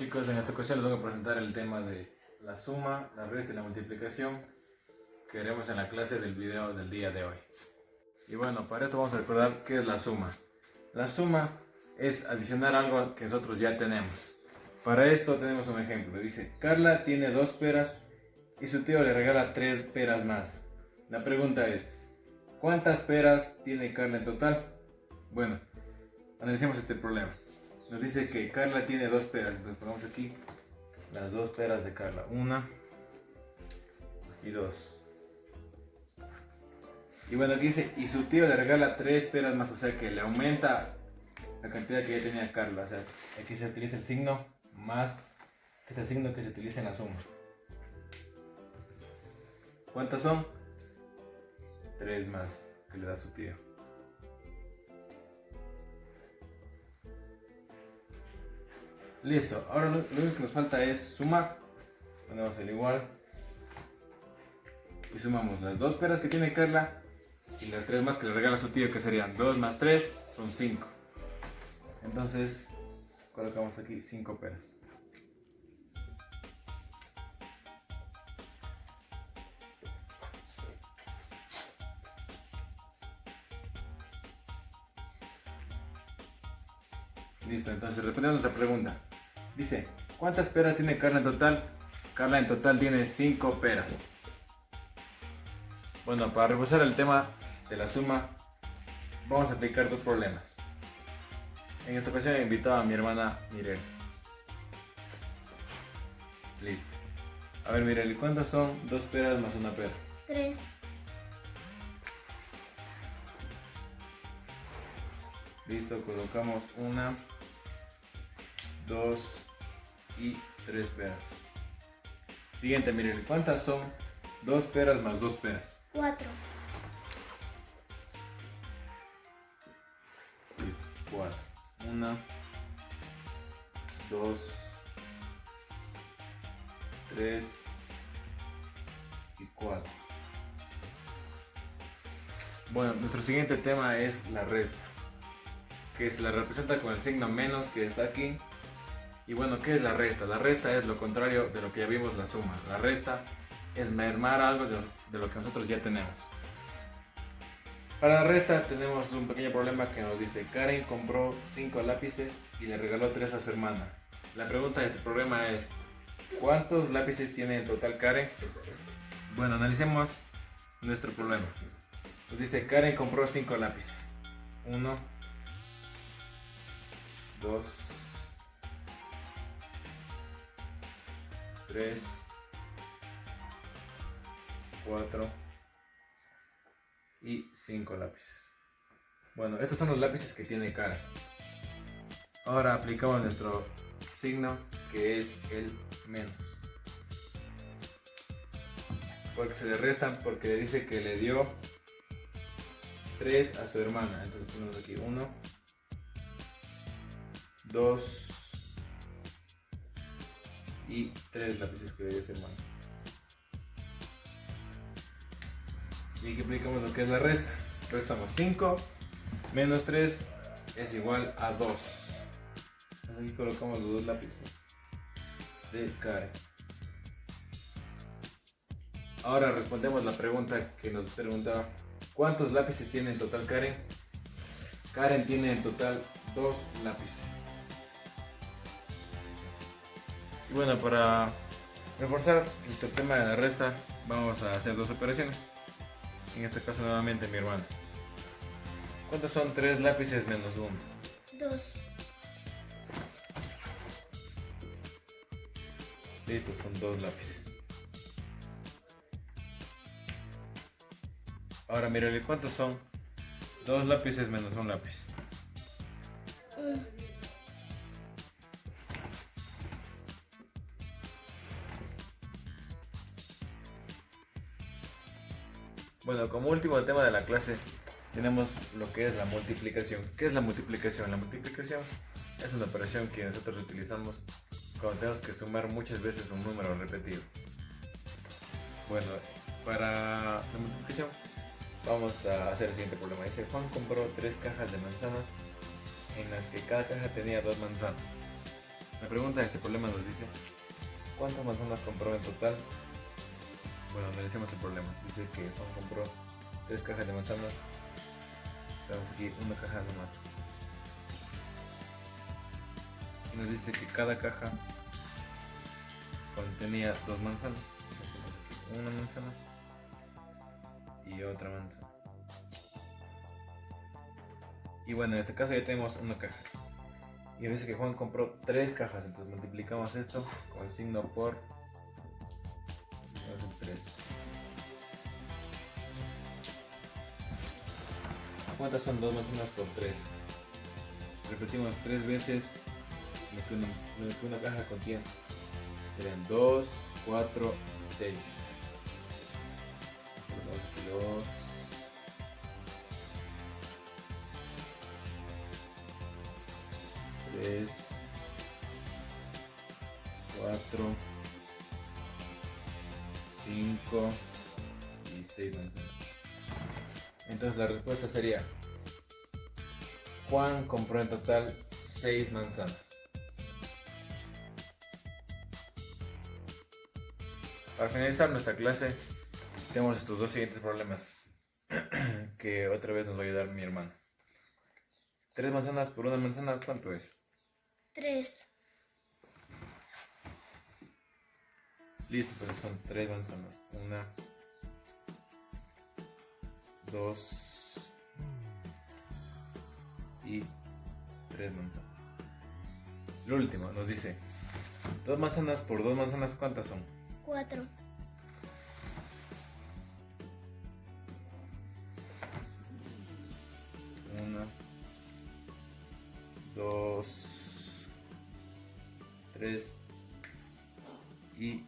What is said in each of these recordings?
chicos, en esta ocasión les voy a presentar el tema de la suma, la resta y la multiplicación que veremos en la clase del video del día de hoy. Y bueno, para esto vamos a recordar qué es la suma. La suma es adicionar algo que nosotros ya tenemos. Para esto tenemos un ejemplo. Dice, Carla tiene 2 peras y su tío le regala 3 peras más. La pregunta es, ¿cuántas peras tiene Carla en total? Bueno, analicemos este problema. Nos dice que Carla tiene 2 peras, entonces ponemos aquí las 2 peras de Carla, 1 y 2. Y bueno, aquí dice, y su tío le regala 3 peras más, o sea que le aumenta la cantidad que ya tenía Carla. O sea, aquí se utiliza el signo más, que es el signo que se utiliza en la suma. ¿Cuántas son? 3 más que le da su tío. Listo, ahora lo único que nos falta es sumar. Ponemos el igual y sumamos las 2 peras que tiene Carla y las 3 más que le regala su tío, que serían 2 más 3 son 5. Entonces colocamos aquí 5 peras. Listo, entonces respondemos nuestra pregunta. Dice, ¿cuántas peras tiene Carla en total? Carla en total tiene 5 peras. Bueno, para reforzar el tema de la suma, vamos a aplicar 2 problemas. En esta ocasión he invitado a mi hermana Mirel. Listo. A ver, Mirel, ¿cuántas son 2 peras más 1 pera? 3. Listo, colocamos 1, 2 y 3 peras. Siguiente, Mirel, ¿cuántas son 2 peras más 2 peras? 4. Listo, 4. 1, 2, 3 y 4. Bueno, nuestro siguiente tema es la resta, que se la representa con el signo menos que está aquí. Y bueno, ¿qué es la resta? La resta es lo contrario de lo que ya vimos la suma. La resta es mermar algo de lo que nosotros ya tenemos. Para la resta tenemos un pequeño problema que nos dice, Karen compró 5 lápices y le regaló 3 a su hermana. La pregunta de este problema es, ¿cuántos lápices tiene en total Karen? Bueno, analicemos nuestro problema. Nos dice, Karen compró 5 lápices. 1, 2, 3, 4 y 5 lápices. Bueno, estos son los lápices que tiene Karen. Ahora aplicamos nuestro signo, que es el menos. Porque se le restan, porque le dice que le dio 3 a su hermana. Entonces ponemos aquí 1, 2 y 3 lápices que le dio su hermana. Y aquí aplicamos lo que es la resta. Restamos 5 menos 3 es igual a 2. Entonces aquí colocamos los 2 lápices de Karen. Ahora respondemos la pregunta que nos preguntaba, ¿cuántos lápices tiene en total Karen? Karen tiene en total 2 lápices. Y bueno, para reforzar el tema de la resta, vamos a hacer 2 operaciones. En este caso nuevamente mi hermano. ¿Cuántos son 3 lápices menos 1? 2. Listo, son 2 lápices. Ahora mírale, ¿cuántos son 2 lápices menos 1 lápiz? 1. Bueno, como último tema de la clase tenemos lo que es la multiplicación. ¿Qué es la multiplicación? La multiplicación es una operación que nosotros utilizamos cuando tenemos que sumar muchas veces un número repetido. Bueno, para la multiplicación vamos a hacer el siguiente problema. Dice, Juan compró 3 cajas de manzanas en las que cada caja tenía 2 manzanas. La pregunta de este problema nos dice: ¿cuántas manzanas compró en total? Bueno, analicemos el problema. Dice que Juan compró 3 cajas de manzanas. Tenemos aquí una caja nomás. Y nos dice que cada caja contenía 2 manzanas. Una manzana y otra manzana. Y bueno, en este caso ya tenemos una caja. Y dice que Juan compró 3 cajas. Entonces multiplicamos esto con el signo por 3. ¿Cuántas son 2 manzanas por 3? Repetimos 3 veces lo que una caja contiene. Serían 2, 4, 6. 2, 3, 4, 5 y 6 manzanas. Entonces la respuesta sería: Juan compró en total 6 manzanas. Para finalizar nuestra clase, tenemos estos dos siguientes problemas que otra vez nos va a ayudar mi hermano. 3 manzanas por una manzana, ¿cuánto es? 3. Listo, pero son 3 manzanas. 1, 2 y 3 manzanas. Lo último nos dice: 2 manzanas por 2 manzanas, ¿cuántas son? 4. 1, 2, 3 y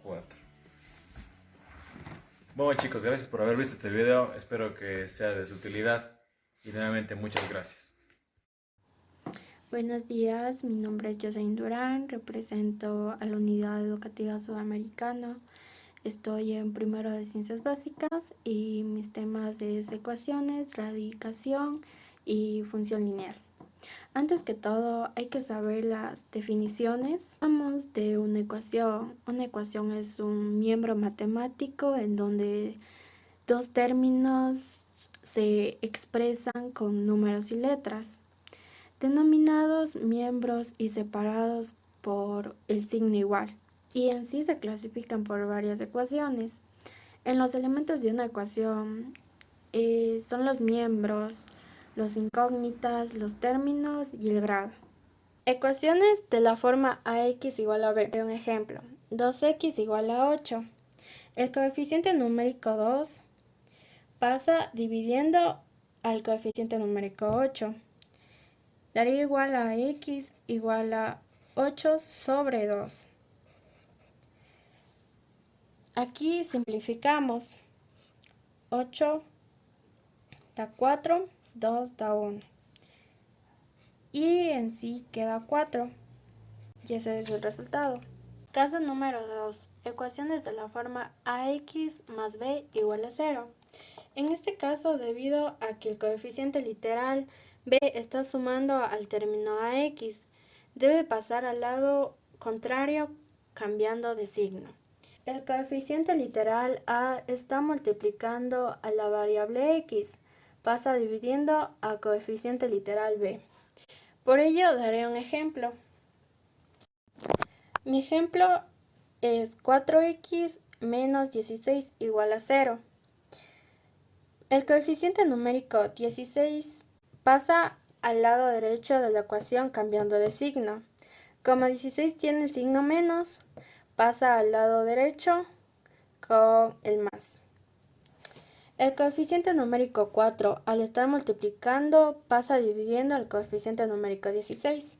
4. Bueno chicos, gracias por haber visto este video, espero que sea de su utilidad y nuevamente muchas gracias. Buenos días, mi nombre es Jocelyn Durán, represento a la Unidad Educativa Sudamericana. Estoy en primero de Ciencias Básicas y mis temas es ecuaciones, radicación y función lineal. Antes que todo hay que saber las definiciones. Hablamos de una ecuación. Una ecuación es un miembro matemático en donde dos términos se expresan con números y letras, denominados miembros y separados por el signo igual, y en sí se clasifican por varias ecuaciones. En los elementos de una ecuación son los miembros, los incógnitas, los términos y el grado. Ecuaciones de la forma ax igual a b. Un ejemplo: 2x igual a 8. El coeficiente numérico 2 pasa dividiendo al coeficiente numérico 8. Daría igual a x igual a 8 sobre 2. Aquí simplificamos. 8 da 4, 2 da 1. Y en sí queda 4. Y ese es el resultado. Caso número 2. Ecuaciones de la forma ax más b igual a 0. En este caso, debido a que el coeficiente literal b está sumando al término ax, debe pasar al lado contrario cambiando de signo. El coeficiente literal a está multiplicando a la variable x, pasa dividiendo al coeficiente literal b. Por ello daré un ejemplo. Mi ejemplo es 4x menos 16 igual a 0. El coeficiente numérico 16 pasa al lado derecho de la ecuación cambiando de signo. Como 16 tiene el signo menos, pasa al lado derecho con el más. El coeficiente numérico 4, al estar multiplicando, pasa dividiendo al coeficiente numérico 16.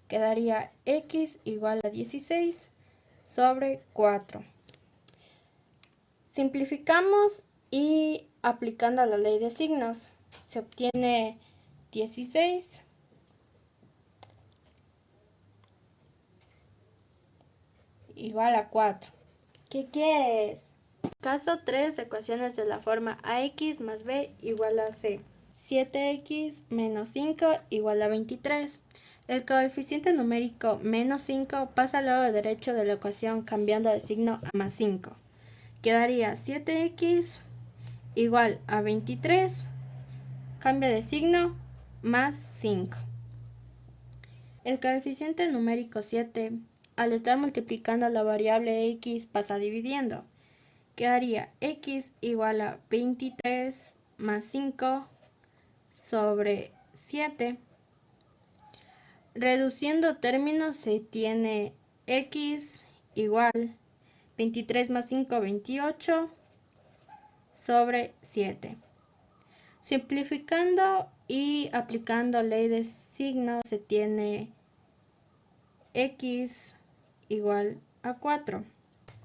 Quedaría x igual a 16 sobre 4. Simplificamos y aplicando la ley de signos, se obtiene 16 igual a 4. ¿Qué quieres? Caso 3, ecuaciones de la forma ax más b igual a c. 7x menos 5 igual a 23. El coeficiente numérico menos 5 pasa al lado derecho de la ecuación cambiando de signo a más 5. Quedaría 7x igual a 23, cambia de signo, más 5. El coeficiente numérico 7, al estar multiplicando la variable x, pasa dividiendo. Quedaría x igual a 23 más 5 sobre 7. Reduciendo términos se tiene x igual 23 más 5, 28 sobre 7. Simplificando y aplicando ley de signos se tiene x igual a 4.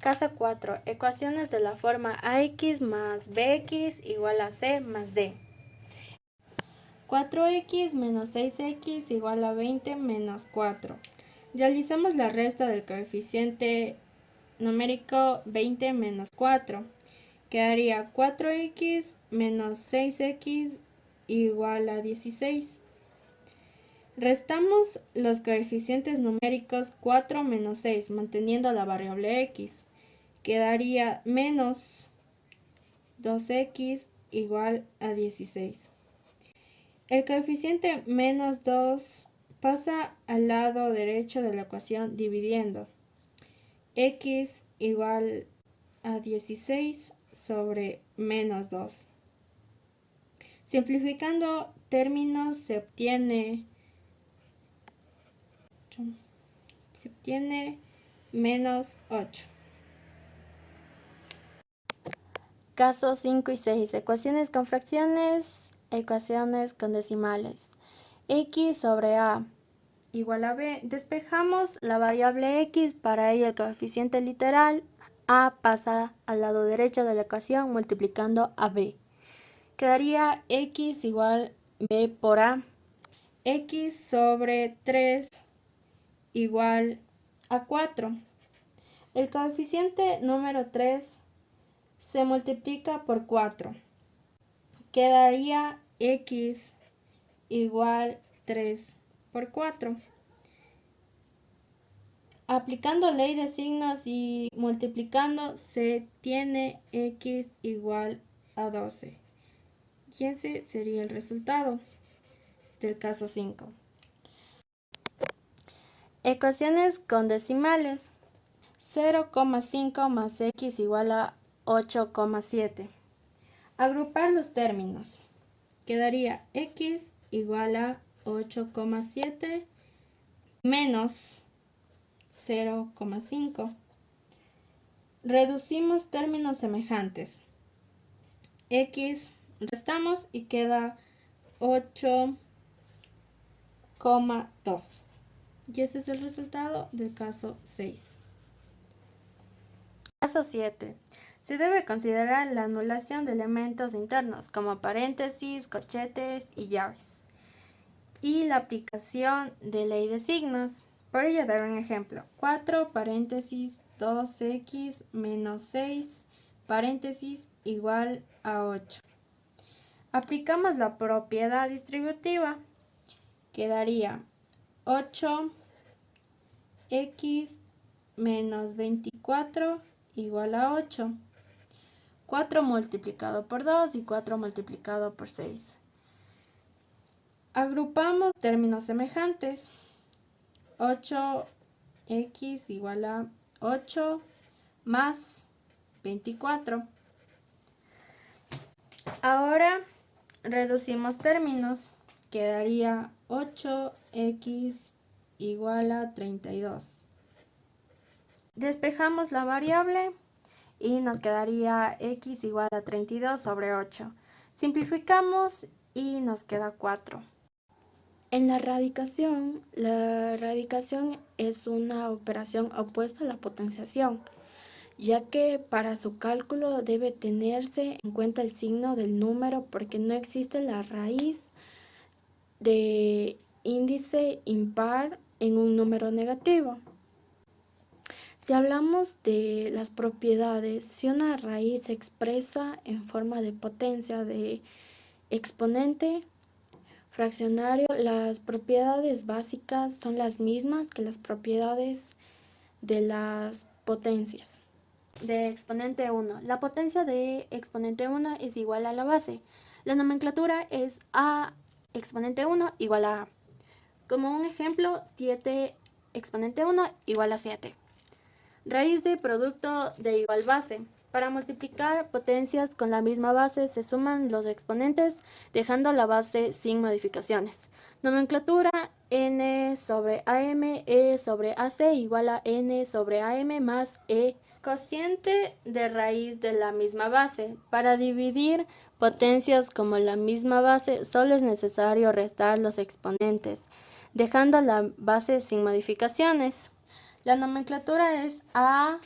Caso 4. Ecuaciones de la forma ax más bx igual a c más d. 4x menos 6x igual a 20 menos 4. Realizamos la resta del coeficiente numérico 20 menos 4. Quedaría 4x menos 6x igual a 16. Restamos los coeficientes numéricos 4 menos 6, manteniendo la variable x. Quedaría menos 2x igual a 16. El coeficiente menos 2 pasa al lado derecho de la ecuación dividiendo. X igual a 16 sobre menos 2. Simplificando términos se obtiene menos 8. Casos 5 y 6. Ecuaciones con fracciones, ecuaciones con decimales. X sobre A igual a B. Despejamos la variable X, para ello el coeficiente literal A pasa al lado derecho de la ecuación multiplicando a B. Quedaría X igual B por A. X sobre 3 igual a 4. El coeficiente número 3 se multiplica por 4. Quedaría x igual 3 por 4. Aplicando ley de signos y multiplicando se tiene x igual a 12. Y ese sería el resultado del caso 5. Ecuaciones con decimales. 0,5 más x igual a 8,7. Agrupar los términos. Quedaría x igual a 8,7 menos 0,5. Reducimos términos semejantes. X restamos y queda 8,2. Y ese es el resultado del caso 6. Caso 7. Se debe considerar la anulación de elementos internos como paréntesis, corchetes y llaves, y la aplicación de ley de signos. Por ello daré un ejemplo. 4 paréntesis 2x menos 6 paréntesis igual a 8. Aplicamos la propiedad distributiva. Quedaría 8x menos 24 igual a 8. 4 multiplicado por 2 y 4 multiplicado por 6. Agrupamos términos semejantes. 8x igual a 8 más 24. Ahora reducimos términos. Quedaría 8x igual a 32. Despejamos la variable y nos quedaría x igual a 32 sobre 8. Simplificamos y nos queda 4. En la radicación es una operación opuesta a la potenciación, ya que para su cálculo debe tenerse en cuenta el signo del número porque no existe la raíz de índice impar en un número negativo. Si hablamos de las propiedades, si una raíz se expresa en forma de potencia de exponente, fraccionario, las propiedades básicas son las mismas que las propiedades de las potencias. De exponente 1. La potencia de exponente 1 es igual a la base. La nomenclatura es A exponente 1 igual a A. Como un ejemplo, 7 exponente 1 igual a 7. Raíz de producto de igual base. Para multiplicar potencias con la misma base se suman los exponentes dejando la base sin modificaciones. Nomenclatura n sobre am, e sobre ac igual a n sobre am más e. Cociente de raíz de la misma base. Para dividir potencias como la misma base solo es necesario restar los exponentes, dejando la base sin modificaciones. La nomenclatura es a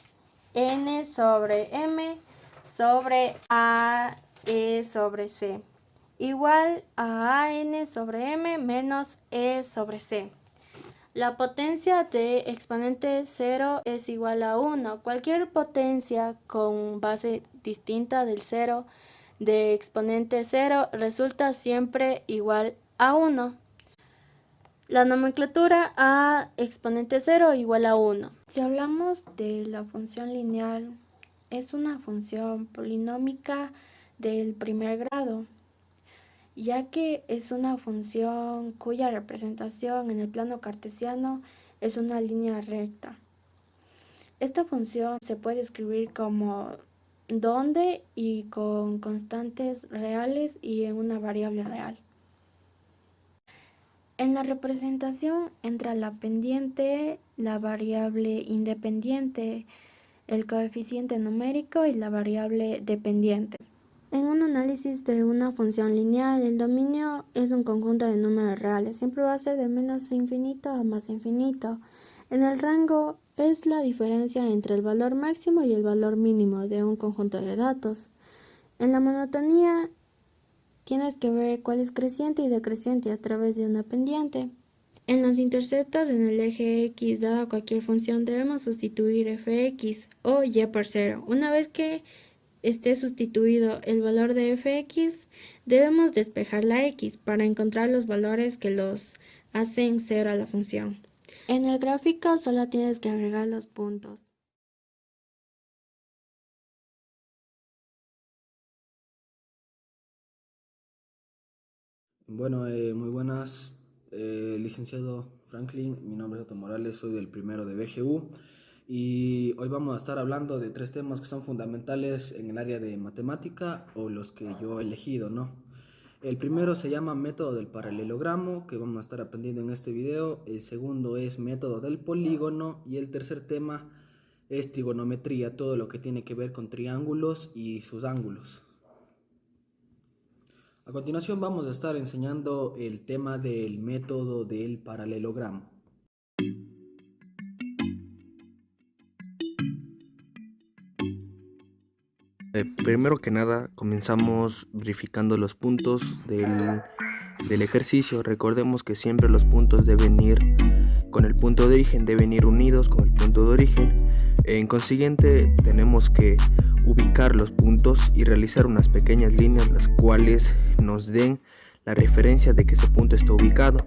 n sobre m sobre a e sobre c igual a n sobre m menos e sobre c. La potencia de exponente 0 es igual a 1. Cualquier potencia con base distinta del 0 de exponente 0 resulta siempre igual a 1. La nomenclatura a exponente 0 igual a 1. Si hablamos de la función lineal, es una función polinómica del primer grado, ya que es una función cuya representación en el plano cartesiano es una línea recta. Esta función se puede escribir como donde y con constantes reales y en una variable real. En la representación entra la pendiente, la variable independiente, el coeficiente numérico y la variable dependiente. En un análisis de una función lineal, el dominio es un conjunto de números reales. Siempre va a ser de menos infinito a más infinito. En el rango es la diferencia entre el valor máximo y el valor mínimo de un conjunto de datos. En la monotonía tienes que ver cuál es creciente y decreciente a través de una pendiente. En los interceptos en el eje X, dada cualquier función, debemos sustituir fx o y por 0. Una vez que esté sustituido el valor de fx, debemos despejar la x para encontrar los valores que los hacen 0 a la función. En el gráfico solo tienes que agregar los puntos. Bueno, muy buenas, licenciado Franklin. Mi nombre es Otto Morales, soy del primero de BGU y hoy vamos a estar hablando de 3 temas que son fundamentales en el área de matemática o los que yo he elegido, ¿no? El primero se llama método del paralelogramo, que vamos a estar aprendiendo en este video. El segundo es método del polígono y el tercer tema es trigonometría, todo lo que tiene que ver con triángulos y sus ángulos. A continuación vamos a estar enseñando el tema del método del paralelogramo. Primero que nada comenzamos verificando los puntos del ejercicio. Recordemos que siempre los puntos deben ir con el punto de origen, deben ir unidos con el punto de origen. En consiguiente tenemos que ubicar los puntos y realizar unas pequeñas líneas las cuales nos den la referencia de que ese punto está ubicado.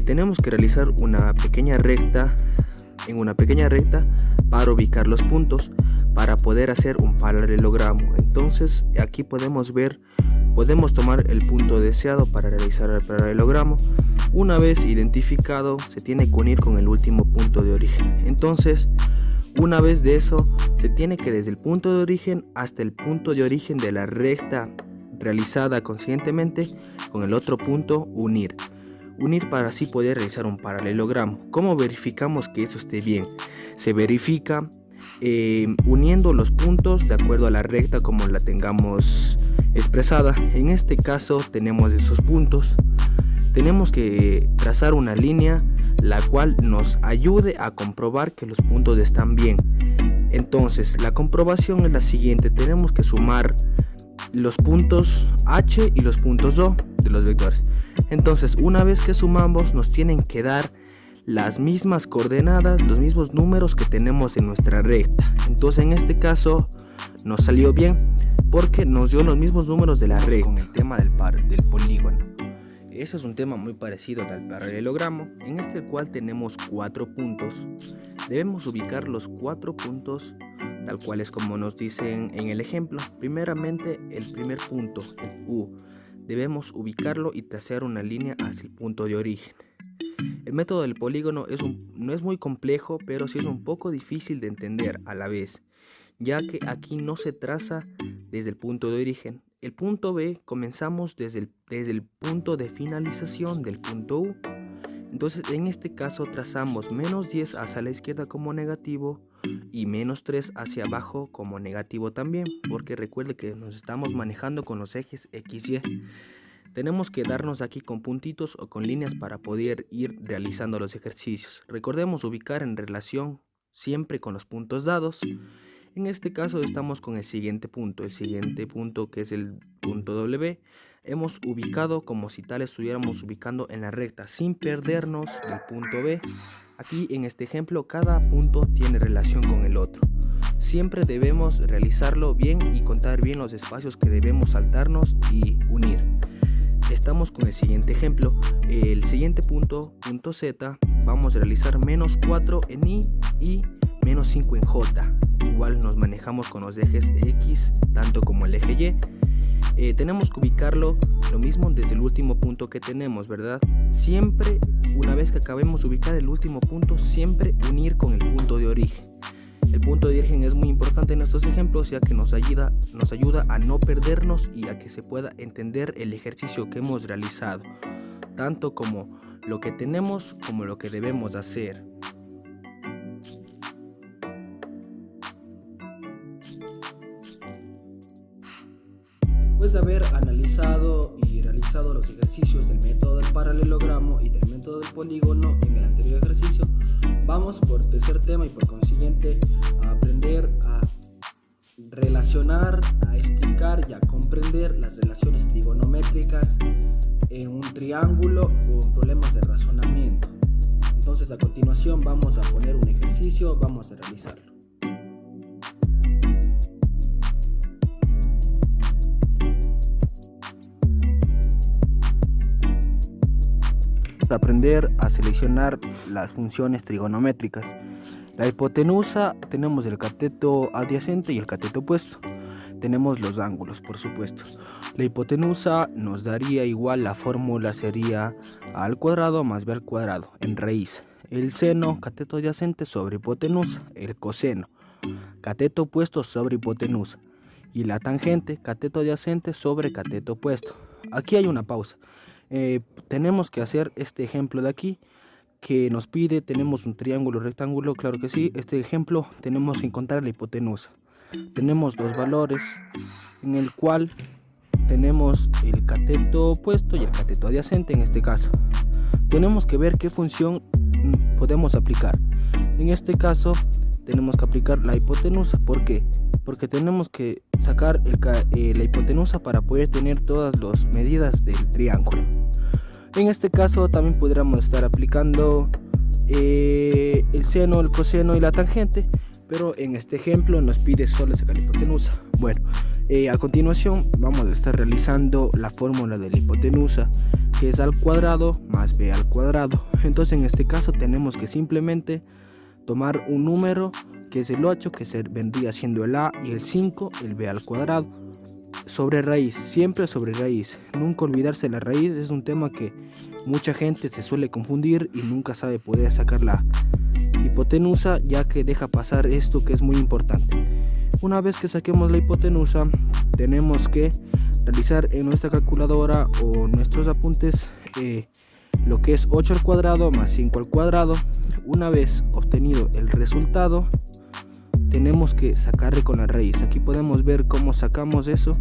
Tenemos que realizar una pequeña recta para ubicar los puntos para poder hacer un paralelogramo. Entonces aquí podemos tomar el punto deseado para realizar el paralelogramo. Una vez identificado, se tiene que unir con el último punto de origen. Entonces, una vez de eso, se tiene que desde el punto de origen hasta el punto de origen de la recta realizada conscientemente con el otro punto unir para así poder realizar un paralelogramo. ¿Cómo verificamos que eso esté bien? Se verifica uniendo los puntos de acuerdo a la recta como la tengamos expresada. En este caso tenemos esos puntos. Tenemos que trazar una línea la cual nos ayude a comprobar que los puntos están bien. Entonces la comprobación es la siguiente: tenemos que sumar los puntos H y los puntos O de los vectores. Entonces una vez que sumamos nos tienen que dar las mismas coordenadas, los mismos números que tenemos en nuestra recta. Entonces en este caso nos salió bien porque nos dio los mismos números de la recta. Con el tema del polígono, Eso es un tema muy parecido al paralelogramo, en este cual tenemos 4 puntos. Debemos ubicar los 4 puntos tal cual es como nos dicen en el ejemplo. Primeramente, el primer punto, el U, debemos ubicarlo y trazar una línea hacia el punto de origen. El método del polígono no es muy complejo, pero sí es un poco difícil de entender a la vez, ya que aquí no se traza desde el punto de origen. El punto B comenzamos desde el punto de finalización del punto U. Entonces en este caso trazamos menos 10 hacia la izquierda como negativo y menos 3 hacia abajo como negativo también, porque recuerde que nos estamos manejando con los ejes X y Y. Tenemos que darnos aquí con puntitos o con líneas para poder ir realizando los ejercicios. Recordemos ubicar en relación siempre con los puntos dados. En este caso estamos con el siguiente punto que es el punto W. Hemos ubicado como si tal estuviéramos ubicando en la recta sin perdernos del punto B. Aquí en este ejemplo cada punto tiene relación con el otro. Siempre debemos realizarlo bien y contar bien los espacios que debemos saltarnos y unir. Estamos con el siguiente ejemplo. El siguiente punto Z, vamos a realizar menos 4 en I y menos 5 en J. Igual nos manejamos con los ejes X tanto como el eje Y. Tenemos que ubicarlo lo mismo desde el último punto que tenemos, ¿verdad? Siempre, una vez que acabemos de ubicar el último punto, siempre unir con el punto de origen. El punto de origen es muy importante en estos ejemplos, ya que nos ayuda a no perdernos y a que se pueda entender el ejercicio que hemos realizado, tanto como lo que tenemos como lo que debemos hacer. Después de haber analizado y realizado los ejercicios del método del paralelogramo y del método del polígono en el anterior ejercicio, vamos por el tercer tema y por consiguiente a aprender a relacionar, a explicar y a comprender las relaciones trigonométricas en un triángulo o en problemas de razonamiento. Entonces a continuación vamos a poner un ejercicio, vamos a realizarlo. Aprender a seleccionar las funciones trigonométricas. La hipotenusa, tenemos el cateto adyacente y el cateto opuesto. Tenemos los ángulos, por supuesto. La hipotenusa nos daría igual, la fórmula sería a al cuadrado más b al cuadrado en raíz. El seno, cateto adyacente sobre hipotenusa. El coseno, cateto opuesto sobre hipotenusa. Y la tangente, cateto adyacente sobre cateto opuesto. Aquí hay una pausa. Tenemos que hacer este ejemplo de aquí que nos pide, tenemos un triángulo rectángulo, claro que sí. Este ejemplo tenemos que encontrar la hipotenusa. Tenemos dos valores en el cual tenemos el cateto opuesto y el cateto adyacente. En este caso tenemos que ver qué función podemos aplicar. En este caso tenemos que aplicar la hipotenusa. ¿Por qué? Porque tenemos que sacar la hipotenusa para poder tener todas las medidas del triángulo. En este caso también podríamos estar aplicando el seno, el coseno y la tangente, pero en este ejemplo nos pide solo sacar la hipotenusa. Bueno, a continuación vamos a estar realizando la fórmula de la hipotenusa, que es al cuadrado más b al cuadrado. Entonces en este caso tenemos que simplemente tomar un número que es el 8, que vendría siendo el a, y el 5, el b al cuadrado, sobre raíz, siempre sobre raíz. Nunca olvidarse la raíz, es un tema que mucha gente se suele confundir y nunca sabe poder sacar la hipotenusa, ya que deja pasar esto que es muy importante. Una vez que saquemos la hipotenusa, tenemos que realizar en nuestra calculadora o nuestros apuntes lo que es 8 al cuadrado más 5 al cuadrado. Una vez obtenido el resultado, tenemos que sacarle con la raíz. Aquí podemos ver cómo sacamos eso.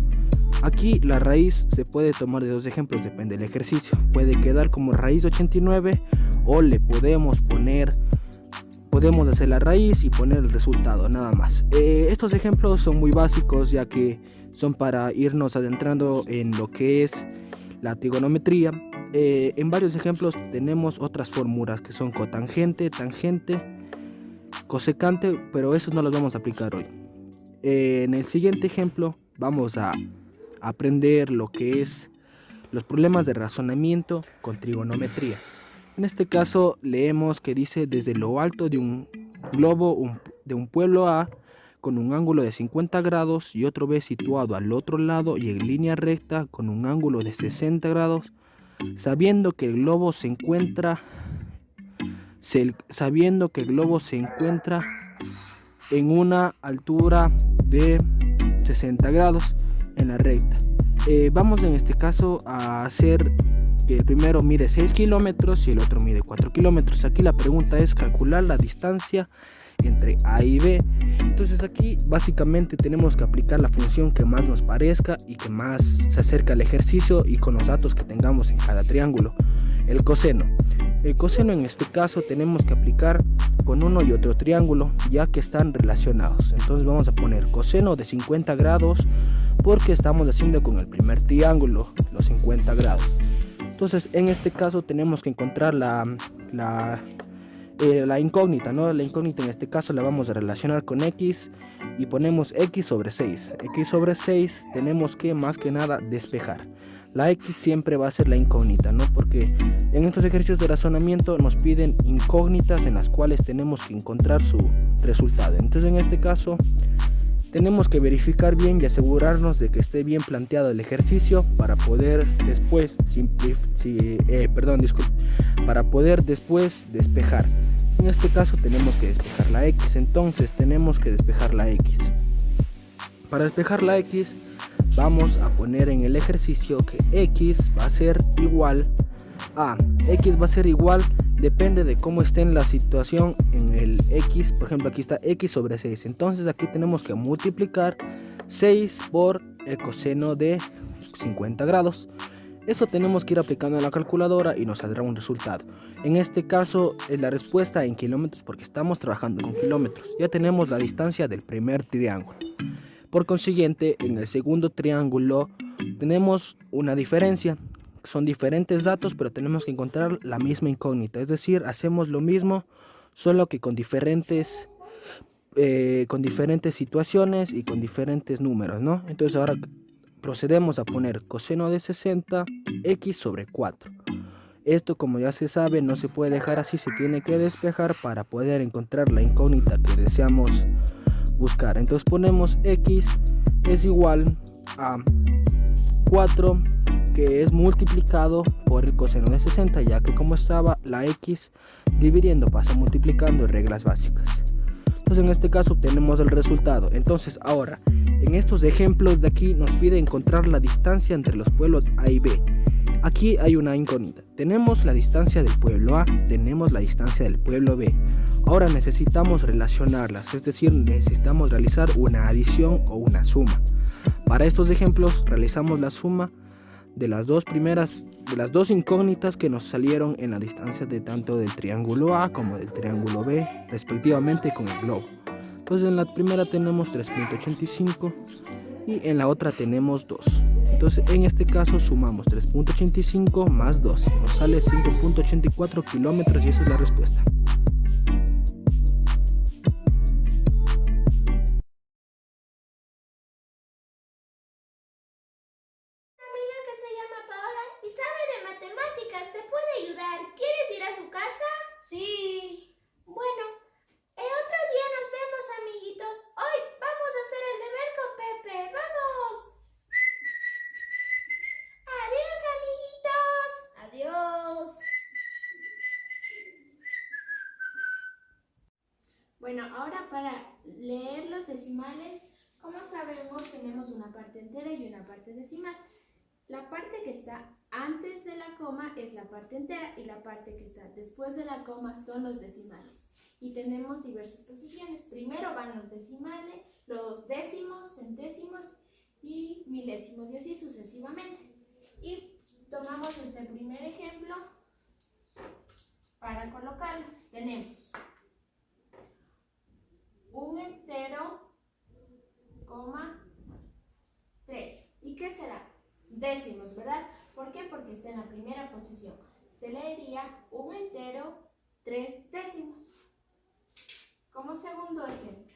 Aquí la raíz se puede tomar de dos ejemplos, depende del ejercicio. Puede quedar como raíz 89 o le podemos hacer la raíz y poner el resultado, nada más. Estos ejemplos son muy básicos, ya que son para irnos adentrando en lo que es la trigonometría. En varios ejemplos tenemos otras fórmulas que son cotangente, tangente, cosecante, pero esos no los vamos a aplicar hoy. En el siguiente ejemplo vamos a aprender lo que es los problemas de razonamiento con trigonometría. En este caso leemos que dice desde lo alto de un globo de un pueblo A con un ángulo de 50 grados y otro B situado al otro lado y en línea recta con un ángulo de 60 grados, sabiendo que el globo se encuentra en una altura de 60 grados en la recta. Vamos en este caso a hacer que el primero mide 6 kilómetros y el otro mide 4 kilómetros. Aquí la pregunta es calcular la distancia entre A y B. Entonces aquí básicamente tenemos que aplicar la función que más nos parezca y que más se acerca al ejercicio y con los datos que tengamos en cada triángulo. El coseno. El coseno en este caso tenemos que aplicar con uno y otro triángulo ya que están relacionados. Entonces vamos a poner coseno de 50 grados porque estamos haciendo con el primer triángulo los 50 grados. Entonces en este caso tenemos que encontrar la incógnita, ¿no? La incógnita en este caso la vamos a relacionar con x y ponemos x sobre 6. X sobre 6 tenemos que más que nada despejar. La x siempre va a ser la incógnita, ¿no? Porque en estos ejercicios de razonamiento nos piden incógnitas en las cuales tenemos que encontrar su resultado. Entonces en este caso tenemos que verificar bien y asegurarnos de que esté bien planteado el ejercicio para poder después despejar. En este caso tenemos que despejar la x, entonces tenemos que despejar la x. Para despejar la x vamos a poner en el ejercicio que x va a ser igual a depende de cómo esté en la situación en el x. Por ejemplo, aquí está x sobre 6, entonces aquí tenemos que multiplicar 6 por el coseno de 50 grados. Eso tenemos que ir aplicando en la calculadora y nos saldrá un resultado. En este caso es la respuesta en kilómetros porque estamos trabajando con kilómetros. Ya tenemos la distancia del primer triángulo. Por consiguiente, en el segundo triángulo tenemos una diferencia. Son diferentes datos, pero tenemos que encontrar la misma incógnita. Es decir, hacemos lo mismo, solo que con diferentes situaciones y con diferentes números, ¿no? Entonces ahora procedemos a poner coseno de 60 x sobre 4. Esto, como ya se sabe, no se puede dejar así, se tiene que despejar para poder encontrar la incógnita que deseamos buscar. Entonces ponemos x es igual a 4 que es multiplicado por el coseno de 60, ya que como estaba la x dividiendo pasa multiplicando en reglas básicas. Entonces en este caso obtenemos el resultado. Entonces ahora en estos ejemplos de aquí nos pide encontrar la distancia entre los pueblos A y B. Aquí hay una incógnita. Tenemos la distancia del pueblo A, tenemos la distancia del pueblo B. Ahora necesitamos relacionarlas, es decir, necesitamos realizar una adición o una suma. Para estos ejemplos realizamos la suma de las dos incógnitas que nos salieron en la distancia de tanto del triángulo A como del triángulo B, respectivamente con el globo. Entonces en la primera tenemos 3.85 y en la otra tenemos 2. Entonces en este caso sumamos 3.85 más 2, nos sale 5.84 kilómetros y esa es la respuesta. Amiga que se llama Paola y sabe de matemáticas, ¿te puede ayudar? ¿Quieres ir a su casa? Sí. Bueno, otro día nos vemos, amiguitos. Hoy vamos a hacer el deber con Pepe. ¡Vamos! Adiós, amiguitos. Adiós. Bueno, ahora para leer los decimales, como sabemos, tenemos una parte entera y una parte decimal. La parte que está antes de la coma es la parte entera y la parte que está después de la coma son los decimales. Y tenemos diversas posiciones. Primero van los decimales, los décimos, centésimos y milésimos y así sucesivamente. Y tomamos este primer ejemplo para colocarlo. Tenemos un entero, coma, 3. ¿Y qué será? Décimos, ¿verdad? ¿Por qué? Porque está en la primera posición. Se leería un entero, 3 décimos. Como segundo ejemplo.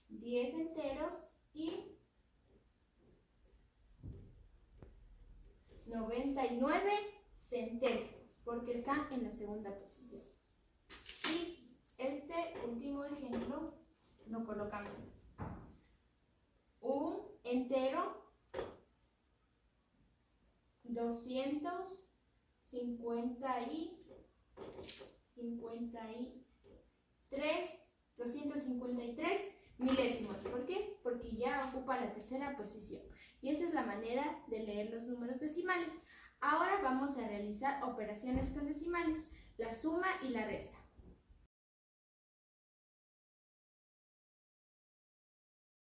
10 enteros, 99 centésimos, porque está en la segunda posición. Y este último ejemplo lo colocamos así. Un entero 253 milésimos. ¿Por qué? Porque ya ocupa la tercera posición. Y esa es la manera de leer los números decimales. Ahora vamos a realizar operaciones con decimales, la suma y la resta.